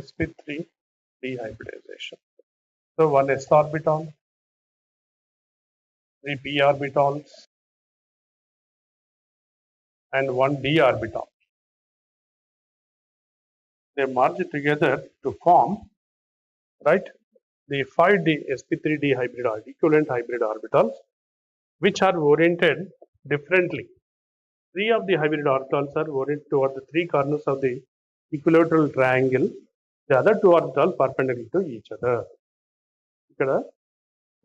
sp3 dehybridization. So one s orbital, 3 p orbitals, and one d orbital. They merge together to form, right, the 5d sp3 dehybrid equivalent hybrid orbitals, which are oriented differently. 3 of the hybrid orbitals are oriented toward the 3 corners of the equilateral triangle. The other 2 orbitals perpendicular to each other. Ikkada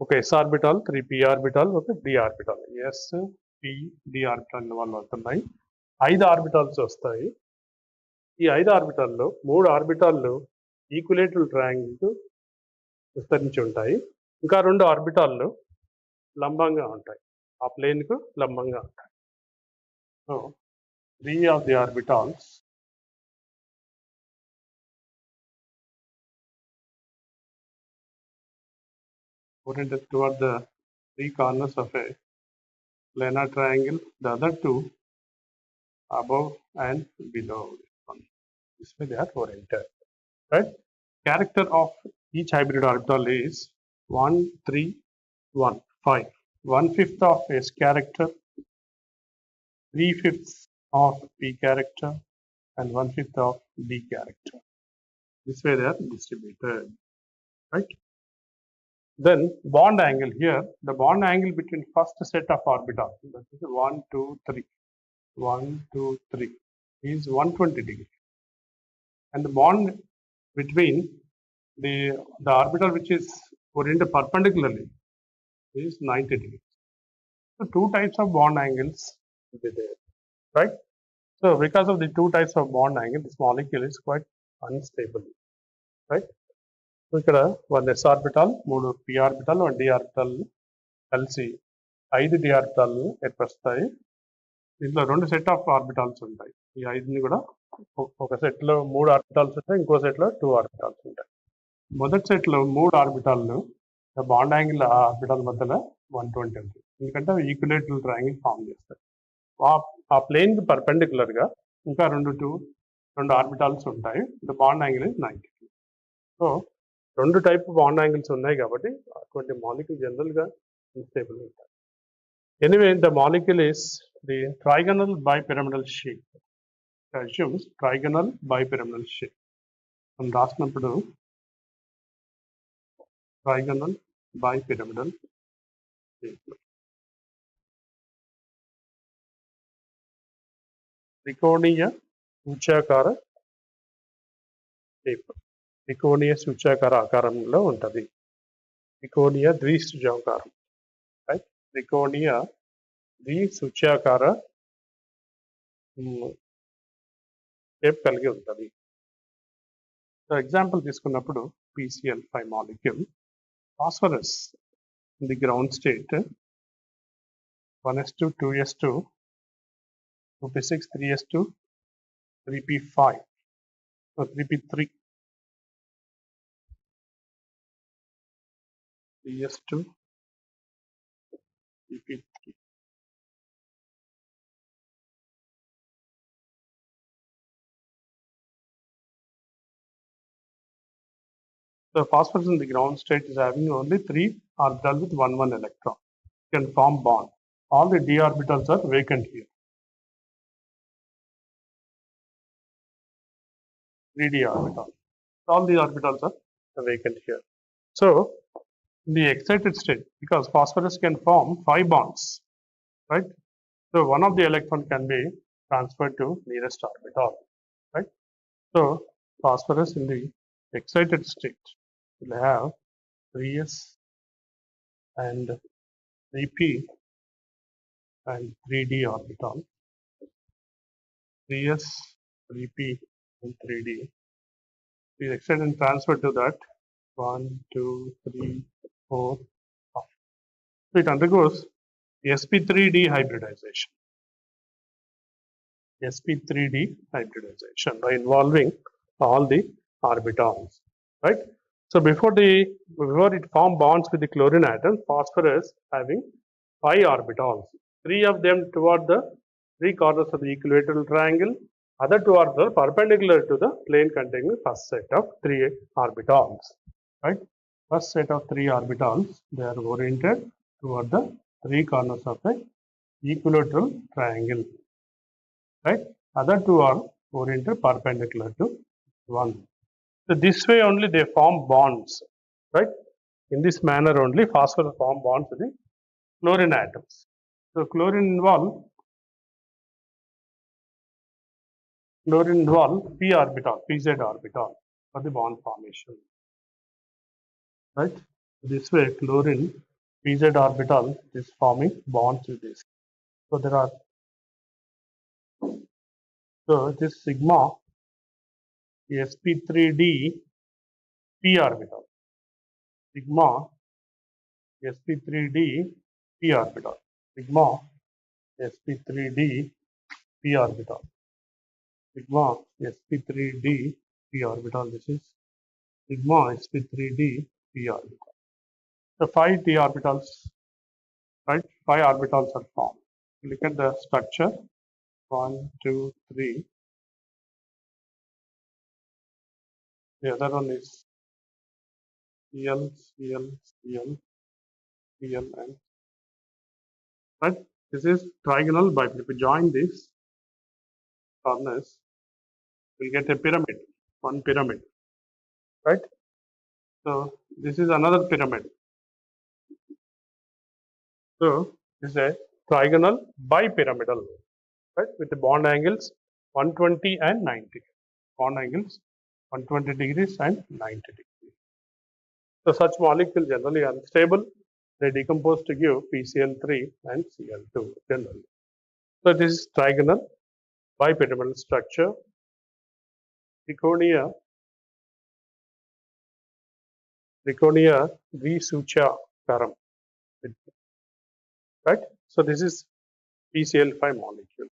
okay, s orbital, 3 p orbital, okay, d orbital. S p d orbital వల్ల అవుతున్నాయి. 5 orbitals వస్తాయి. ఈ 5 ఆర్బిటాల్లో 3 ఆర్బిటాల్లో equilateral triangle విస్తరించి ఉంటాయి. ఇంకా 2 ఆర్బిటాల్లో లంబంగా ఉంటాయి. ఆ ప్లేన్ కు లంబంగా ఉంటాయి. So 3 of the orbitals oriented toward the 3 corners of a planar triangle, the other 2 above and below this one. This way they are oriented. Right? Character of each hybrid orbital is 1, 3, 1, 5. 1/5 of S character, 3/5 of P character, and 1/5 of D character. This way they are distributed. Right? Then bond angle here, the bond angle between first set of orbitals, that is 1, 2, 3, 1, 2, 3 is 120 degrees. And the bond between the orbital which is oriented perpendicularly is 90 degrees. So 2 types of bond angles will be there. Right? So because of the 2 types of bond angle, this molecule is quite unstable. Right? So ఇక్కడ 1 s orbital, 3 p orbital, 1 d orbital కలిసి 5 d orbital ఏర్పరుస్తాయి. దీంట్లో 2 set of orbitals ఉంటాయి. ఈ 5ని కూడా ఒక set లో 3 ఆర్బిటాల్స్ ఉంటాయి, ఇంకో సెట్ లో 2 ఆర్బిటాల్స్ ఉంటాయి. మొదటి సెట్ లో 3 ఆర్బిటాల్లు బాండ్ యాంగిల్ ఆ ఆర్బిటాల్ మధ్యలో 120 ఉంటుంది. ఎందుకంటే అవి ఈక్విలేటరల్ ట్రయాంగిల్ ఫామ్ చేస్తాయి. ఆ ప్లేన్ కి పర్పెండిక్యులర్ గా ఇంకా 2 ఆర్బిటాల్స్ ఉంటాయి. The bond angle is 90. So 2 type bond angles ఉన్నాయి కాబట్టి అటువంటి మాలిక్యూల్ జనరల్ గా అన్స్టేబుల్ ఉంటాయి. Anyway the molecule is the trigonal bipyramidal shape. Assumes trigonal bipyramidal shape. మనం రాసినప్పుడు ట్రైగోనల్ బైపిరమిడల్ షేప్, త్రికోణీయ సూచాకార షేప్, త్రికోణీయ సూచాకార ఆకారంలో ఉంటుంది. త్రికోణీయ ద్విసూచాకారం, రైట్, త్రికోణీయ ద్విసూచాకార షేప్ కలిగి ఉంటుంది. సో ఎగ్జాంపుల్ తీసుకున్నప్పుడు PCl5 molecule, phosphorus in the ground state 1s2, 2s2, 2p6, 3s2, 3p5, or 3p3, 3s2, 3p3. So phosphorus in the ground state is having only 3 orbitals with 1 electron. It can form bond. All the d orbitals are vacant here. 3d orbitals. All the orbitals are vacant here. So in the excited state, because phosphorus can form 5 bonds, right? So one of the electron can be transferred to nearest orbital, right? So phosphorus in the excited state will have 3s and 3p and 3d orbital. 3s, 3p and 3d. We extend and transfer to that 1, 2, 3, 4, 5. So it undergoes sp3d hybridization. sp3d hybridization by involving all the orbitals, right? So before it form bonds with the chlorine atom, phosphorus having 5 orbitals, 3 of them toward the 3 corners of the equilateral triangle, Other two are perpendicular to the plane containing first set of 3 orbitals. Right? First set of 3 orbitals, they are oriented toward the 3 corners of a equilateral triangle. Right? Other two are oriented perpendicular to one. So this way only they form bonds. Right? In this manner only phosphorus form bonds with the chlorine atoms. So chlorine involve p orbital, pz orbital for the bond formation. Right? This way chlorine pz orbital is forming bonds with this. So there are this sigma sp3d p orbital, sigma sp3d p orbital, sigma sp3d p orbital, sigma sp3d p orbital. This is sigma sp3d p orbital. The 5 d orbitals, right? 5 orbitals are formed. Look at the structure. 1, 2, 3. The other one is Cl, Cl, Cl, Cl, and right. This is trigonal biplane. If we join this corners, we'll get a pyramid. One pyramid, right? So this is another pyramid. So this is a trigonal bipyramidal, right? With the bond angles 120 and 90. Bond angles 120 degrees and 90 degrees. So such molecules generally unstable. They decompose to give PCl3 and Cl2 generally. So this is trigonal bipyramidal structure. Triconia Visucha param. Right? So this is PCl5 molecule.